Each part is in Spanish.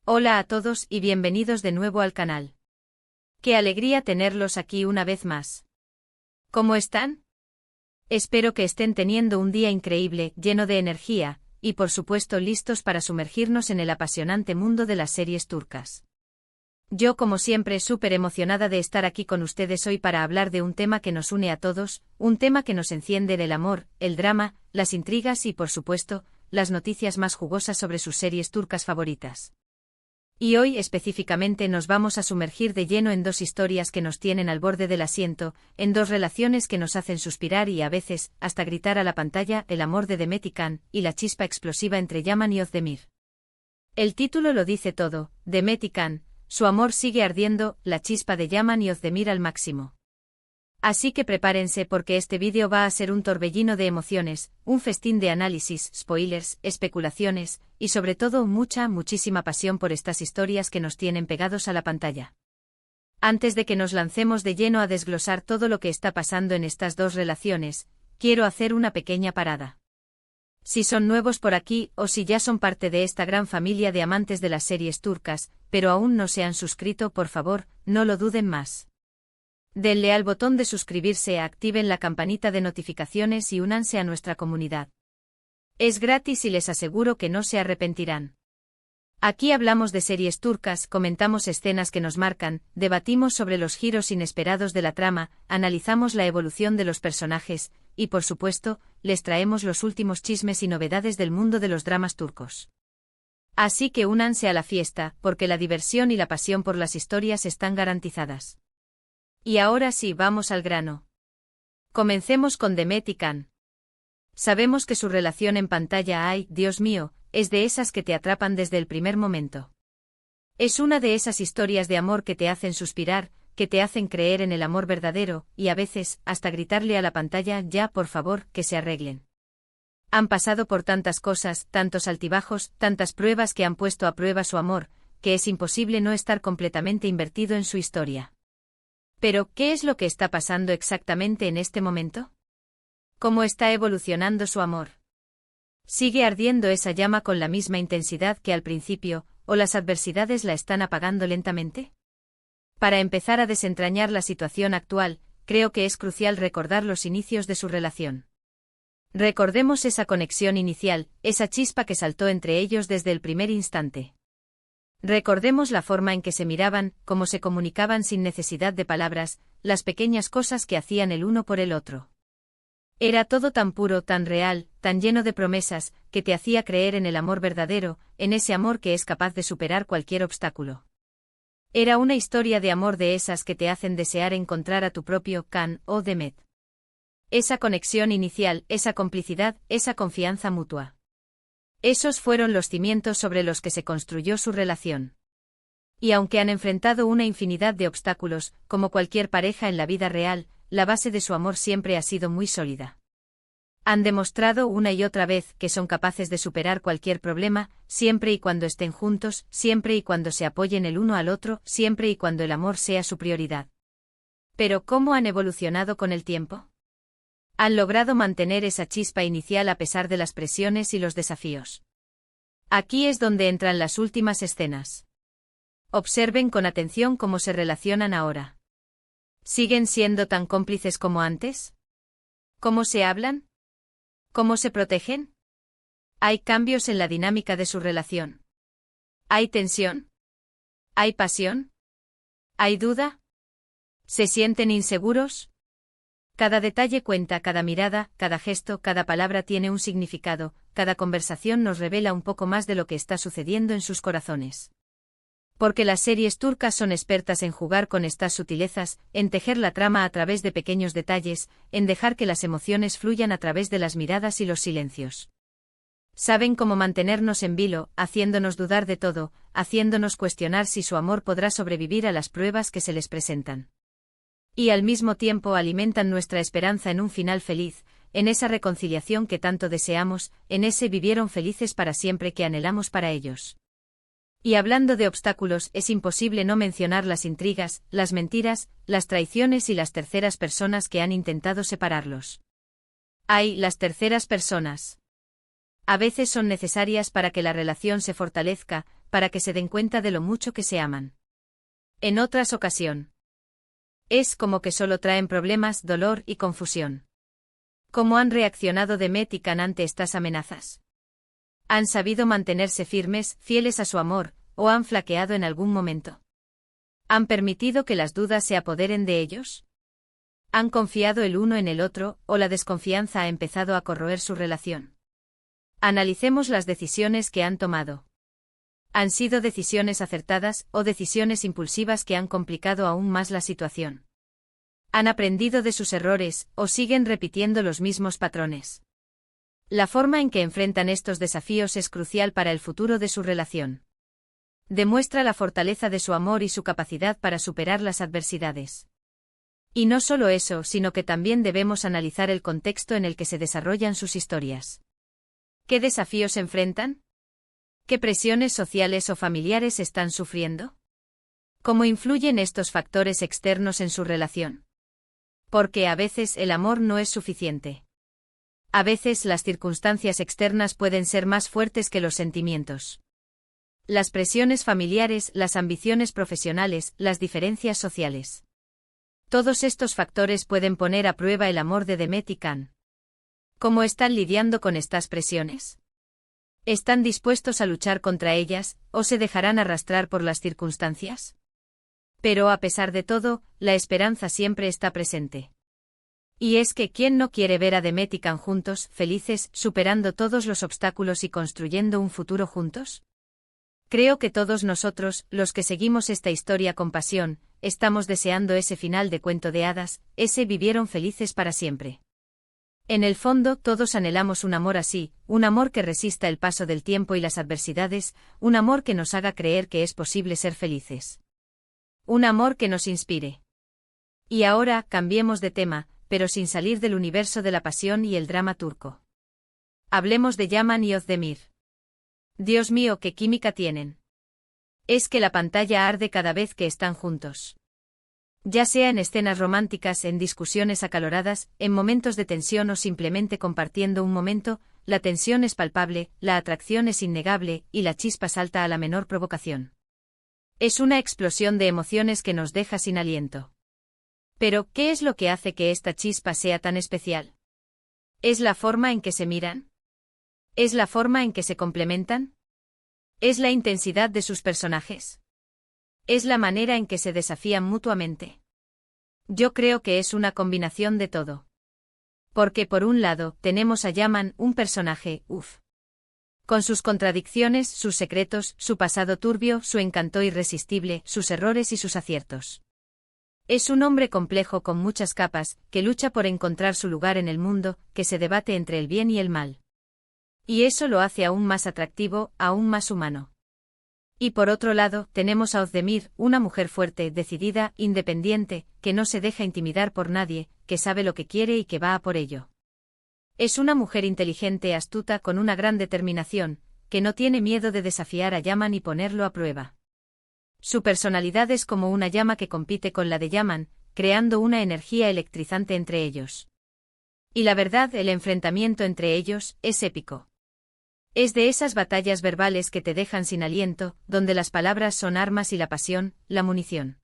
Hola a todos y bienvenidos de nuevo al canal. Qué alegría tenerlos aquí una vez más. ¿Cómo están? Espero que estén teniendo un día increíble, lleno de energía, y por supuesto listos para sumergirnos en el apasionante mundo de las series turcas. Yo como siempre súper emocionada de estar aquí con ustedes hoy para hablar de un tema que nos une a todos, un tema que nos enciende el amor, el drama, las intrigas y por supuesto, las noticias más jugosas sobre sus series turcas favoritas. Y hoy específicamente nos vamos a sumergir de lleno en dos historias que nos tienen al borde del asiento, en dos relaciones que nos hacen suspirar y a veces, hasta gritar a la pantalla, el amor de Demet y Can, y la chispa explosiva entre Yaman y Özdemir. El título lo dice todo, Demet y Can, su amor sigue ardiendo, la chispa de Yaman y Özdemir al máximo. Así que prepárense porque este vídeo va a ser un torbellino de emociones, un festín de análisis, spoilers, especulaciones, y sobre todo muchísima pasión por estas historias que nos tienen pegados a la pantalla. Antes de que nos lancemos de lleno a desglosar todo lo que está pasando en estas dos relaciones, quiero hacer una pequeña parada. Si son nuevos por aquí o si ya son parte de esta gran familia de amantes de las series turcas, pero aún no se han suscrito, por favor, no lo duden más. Denle al botón de suscribirse, activen la campanita de notificaciones y únanse a nuestra comunidad. Es gratis y les aseguro que no se arrepentirán. Aquí hablamos de series turcas, comentamos escenas que nos marcan, debatimos sobre los giros inesperados de la trama, analizamos la evolución de los personajes, y por supuesto, les traemos los últimos chismes y novedades del mundo de los dramas turcos. Así que únanse a la fiesta, porque la diversión y la pasión por las historias están garantizadas. Y ahora sí, vamos al grano. Comencemos con Demet y Can. Sabemos que su relación en pantalla, ay, Dios mío, es de esas que te atrapan desde el primer momento. Es una de esas historias de amor que te hacen suspirar, que te hacen creer en el amor verdadero, y a veces, hasta gritarle a la pantalla, ya, por favor, que se arreglen. Han pasado por tantas cosas, tantos altibajos, tantas pruebas que han puesto a prueba su amor, que es imposible no estar completamente invertido en su historia. Pero, ¿qué es lo que está pasando exactamente en este momento? ¿Cómo está evolucionando su amor? ¿Sigue ardiendo esa llama con la misma intensidad que al principio, o las adversidades la están apagando lentamente? Para empezar a desentrañar la situación actual, creo que es crucial recordar los inicios de su relación. Recordemos esa conexión inicial, esa chispa que saltó entre ellos desde el primer instante. Recordemos la forma en que se miraban, cómo se comunicaban sin necesidad de palabras, las pequeñas cosas que hacían el uno por el otro. Era todo tan puro, tan real, tan lleno de promesas, que te hacía creer en el amor verdadero, en ese amor que es capaz de superar cualquier obstáculo. Era una historia de amor de esas que te hacen desear encontrar a tu propio Can o Demet. Esa conexión inicial, esa complicidad, esa confianza mutua. Esos fueron los cimientos sobre los que se construyó su relación. Y aunque han enfrentado una infinidad de obstáculos, como cualquier pareja en la vida real, la base de su amor siempre ha sido muy sólida. Han demostrado una y otra vez que son capaces de superar cualquier problema, siempre y cuando estén juntos, siempre y cuando se apoyen el uno al otro, siempre y cuando el amor sea su prioridad. Pero ¿cómo han evolucionado con el tiempo? Han logrado mantener esa chispa inicial a pesar de las presiones y los desafíos. Aquí es donde entran las últimas escenas. Observen con atención cómo se relacionan ahora. ¿Siguen siendo tan cómplices como antes? ¿Cómo se hablan? ¿Cómo se protegen? ¿Hay cambios en la dinámica de su relación? ¿Hay tensión? ¿Hay pasión? ¿Hay duda? ¿Se sienten inseguros? Cada detalle cuenta, cada mirada, cada gesto, cada palabra tiene un significado, cada conversación nos revela un poco más de lo que está sucediendo en sus corazones. Porque las series turcas son expertas en jugar con estas sutilezas, en tejer la trama a través de pequeños detalles, en dejar que las emociones fluyan a través de las miradas y los silencios. Saben cómo mantenernos en vilo, haciéndonos dudar de todo, haciéndonos cuestionar si su amor podrá sobrevivir a las pruebas que se les presentan. Y al mismo tiempo alimentan nuestra esperanza en un final feliz, en esa reconciliación que tanto deseamos, en ese vivieron felices para siempre que anhelamos para ellos. Y hablando de obstáculos, es imposible no mencionar las intrigas, las mentiras, las traiciones y las terceras personas que han intentado separarlos. ¡Ay, las terceras personas! A veces son necesarias para que la relación se fortalezca, para que se den cuenta de lo mucho que se aman. En otras ocasiones, es como que solo traen problemas, dolor y confusión. ¿Cómo han reaccionado Demet y Can ante estas amenazas? ¿Han sabido mantenerse firmes, fieles a su amor, o han flaqueado en algún momento? ¿Han permitido que las dudas se apoderen de ellos? ¿Han confiado el uno en el otro, o la desconfianza ha empezado a corroer su relación? Analicemos las decisiones que han tomado. ¿Han sido decisiones acertadas o decisiones impulsivas que han complicado aún más la situación? ¿Han aprendido de sus errores o siguen repitiendo los mismos patrones? La forma en que enfrentan estos desafíos es crucial para el futuro de su relación. Demuestra la fortaleza de su amor y su capacidad para superar las adversidades. Y no solo eso, sino que también debemos analizar el contexto en el que se desarrollan sus historias. ¿Qué desafíos enfrentan? ¿Qué presiones sociales o familiares están sufriendo? ¿Cómo influyen estos factores externos en su relación? Porque a veces el amor no es suficiente. A veces las circunstancias externas pueden ser más fuertes que los sentimientos. Las presiones familiares, las ambiciones profesionales, las diferencias sociales. Todos estos factores pueden poner a prueba el amor de Demet y Can. ¿Cómo están lidiando con estas presiones? ¿Están dispuestos a luchar contra ellas, o se dejarán arrastrar por las circunstancias? Pero a pesar de todo, la esperanza siempre está presente. Y es que ¿quién no quiere ver a Demet y Can juntos, felices, superando todos los obstáculos y construyendo un futuro juntos? Creo que todos nosotros, los que seguimos esta historia con pasión, estamos deseando ese final de cuento de hadas, ese vivieron felices para siempre. En el fondo, todos anhelamos un amor así, un amor que resista el paso del tiempo y las adversidades, un amor que nos haga creer que es posible ser felices. Un amor que nos inspire. Y ahora, cambiemos de tema, pero sin salir del universo de la pasión y el drama turco. Hablemos de Yaman y Özdemir. Dios mío, qué química tienen. Es que la pantalla arde cada vez que están juntos. Ya sea en escenas románticas, en discusiones acaloradas, en momentos de tensión o simplemente compartiendo un momento, la tensión es palpable, la atracción es innegable y la chispa salta a la menor provocación. Es una explosión de emociones que nos deja sin aliento. Pero, ¿qué es lo que hace que esta chispa sea tan especial? ¿Es la forma en que se miran? ¿Es la forma en que se complementan? ¿Es la intensidad de sus personajes? ¿Es la manera en que se desafían mutuamente? Yo creo que es una combinación de todo. Porque por un lado, tenemos a Yaman, un personaje, con sus contradicciones, sus secretos, su pasado turbio, su encanto irresistible, sus errores y sus aciertos. Es un hombre complejo con muchas capas, que lucha por encontrar su lugar en el mundo, que se debate entre el bien y el mal. Y eso lo hace aún más atractivo, aún más humano. Y por otro lado, tenemos a Özdemir, una mujer fuerte, decidida, independiente, que no se deja intimidar por nadie, que sabe lo que quiere y que va a por ello. Es una mujer inteligente, astuta, con una gran determinación, que no tiene miedo de desafiar a Yaman y ponerlo a prueba. Su personalidad es como una llama que compite con la de Yaman, creando una energía electrizante entre ellos. Y la verdad, el enfrentamiento entre ellos es épico. Es de esas batallas verbales que te dejan sin aliento, donde las palabras son armas y la pasión, la munición.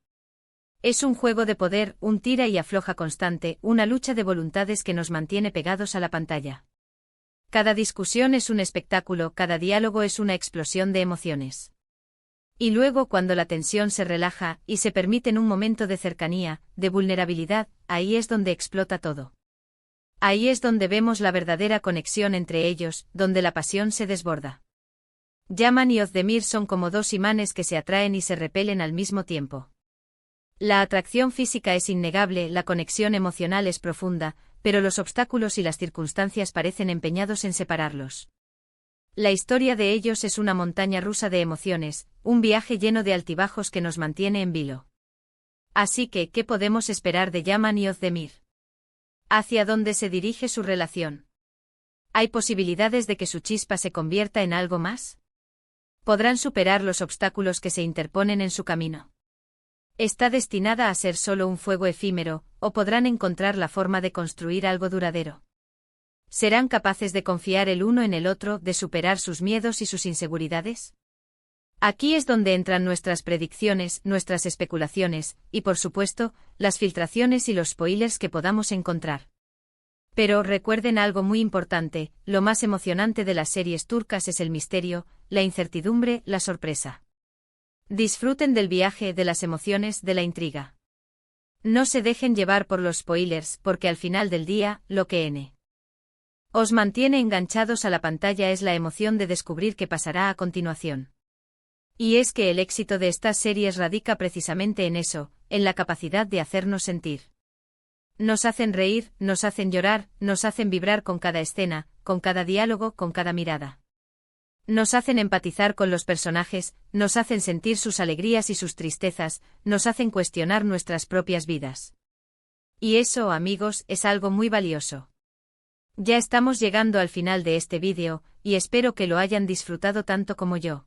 Es un juego de poder, un tira y afloja constante, una lucha de voluntades que nos mantiene pegados a la pantalla. Cada discusión es un espectáculo, cada diálogo es una explosión de emociones. Y luego cuando la tensión se relaja y se permiten un momento de cercanía, de vulnerabilidad, ahí es donde explota todo. Ahí es donde vemos la verdadera conexión entre ellos, donde la pasión se desborda. Yaman y Özdemir son como dos imanes que se atraen y se repelen al mismo tiempo. La atracción física es innegable, la conexión emocional es profunda, pero los obstáculos y las circunstancias parecen empeñados en separarlos. La historia de ellos es una montaña rusa de emociones, un viaje lleno de altibajos que nos mantiene en vilo. Así que, ¿qué podemos esperar de Yaman y Özdemir? ¿Hacia dónde se dirige su relación? ¿Hay posibilidades de que su chispa se convierta en algo más? ¿Podrán superar los obstáculos que se interponen en su camino? ¿Está destinada a ser solo un fuego efímero, o podrán encontrar la forma de construir algo duradero? ¿Serán capaces de confiar el uno en el otro, de superar sus miedos y sus inseguridades? Aquí es donde entran nuestras predicciones, nuestras especulaciones, y por supuesto, las filtraciones y los spoilers que podamos encontrar. Pero recuerden algo muy importante, lo más emocionante de las series turcas es el misterio, la incertidumbre, la sorpresa. Disfruten del viaje, de las emociones, de la intriga. No se dejen llevar por los spoilers, porque al final del día, lo que os mantiene enganchados a la pantalla es la emoción de descubrir qué pasará a continuación. Y es que el éxito de estas series radica precisamente en eso, en la capacidad de hacernos sentir. Nos hacen reír, nos hacen llorar, nos hacen vibrar con cada escena, con cada diálogo, con cada mirada. Nos hacen empatizar con los personajes, nos hacen sentir sus alegrías y sus tristezas, nos hacen cuestionar nuestras propias vidas. Y eso, amigos, es algo muy valioso. Ya estamos llegando al final de este vídeo, y espero que lo hayan disfrutado tanto como yo.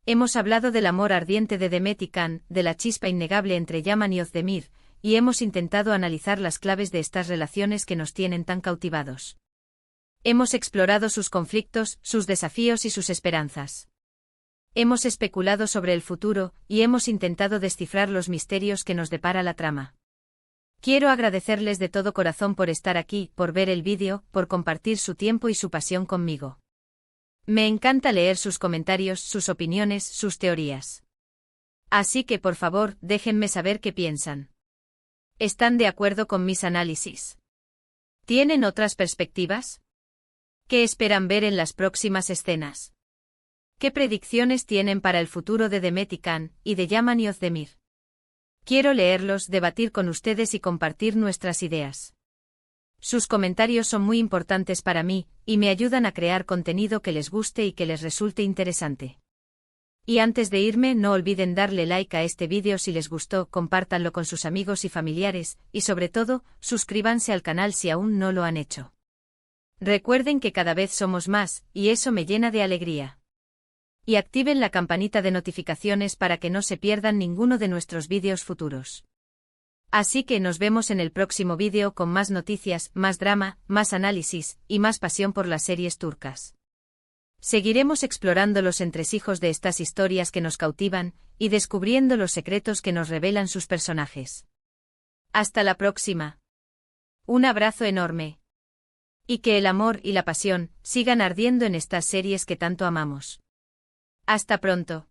Hemos hablado del amor ardiente de Demet y Can, de la chispa innegable entre Yaman y Özdemir, y hemos intentado analizar las claves de estas relaciones que nos tienen tan cautivados. Hemos explorado sus conflictos, sus desafíos y sus esperanzas. Hemos especulado sobre el futuro, y hemos intentado descifrar los misterios que nos depara la trama. Quiero agradecerles de todo corazón por estar aquí, por ver el vídeo, por compartir su tiempo y su pasión conmigo. Me encanta leer sus comentarios, sus opiniones, sus teorías. Así que por favor, déjenme saber qué piensan. ¿Están de acuerdo con mis análisis? ¿Tienen otras perspectivas? ¿Qué esperan ver en las próximas escenas? ¿Qué predicciones tienen para el futuro de Demet y Can, y de Yaman y Özdemir? Quiero leerlos, debatir con ustedes y compartir nuestras ideas. Sus comentarios son muy importantes para mí, y me ayudan a crear contenido que les guste y que les resulte interesante. Y antes de irme, no olviden darle like a este vídeo si les gustó, compártanlo con sus amigos y familiares, y sobre todo, suscríbanse al canal si aún no lo han hecho. Recuerden que cada vez somos más, y eso me llena de alegría. Y activen la campanita de notificaciones para que no se pierdan ninguno de nuestros vídeos futuros. Así que nos vemos en el próximo vídeo con más noticias, más drama, más análisis, y más pasión por las series turcas. Seguiremos explorando los entresijos de estas historias que nos cautivan, y descubriendo los secretos que nos revelan sus personajes. Hasta la próxima. Un abrazo enorme. Y que el amor y la pasión sigan ardiendo en estas series que tanto amamos. Hasta pronto.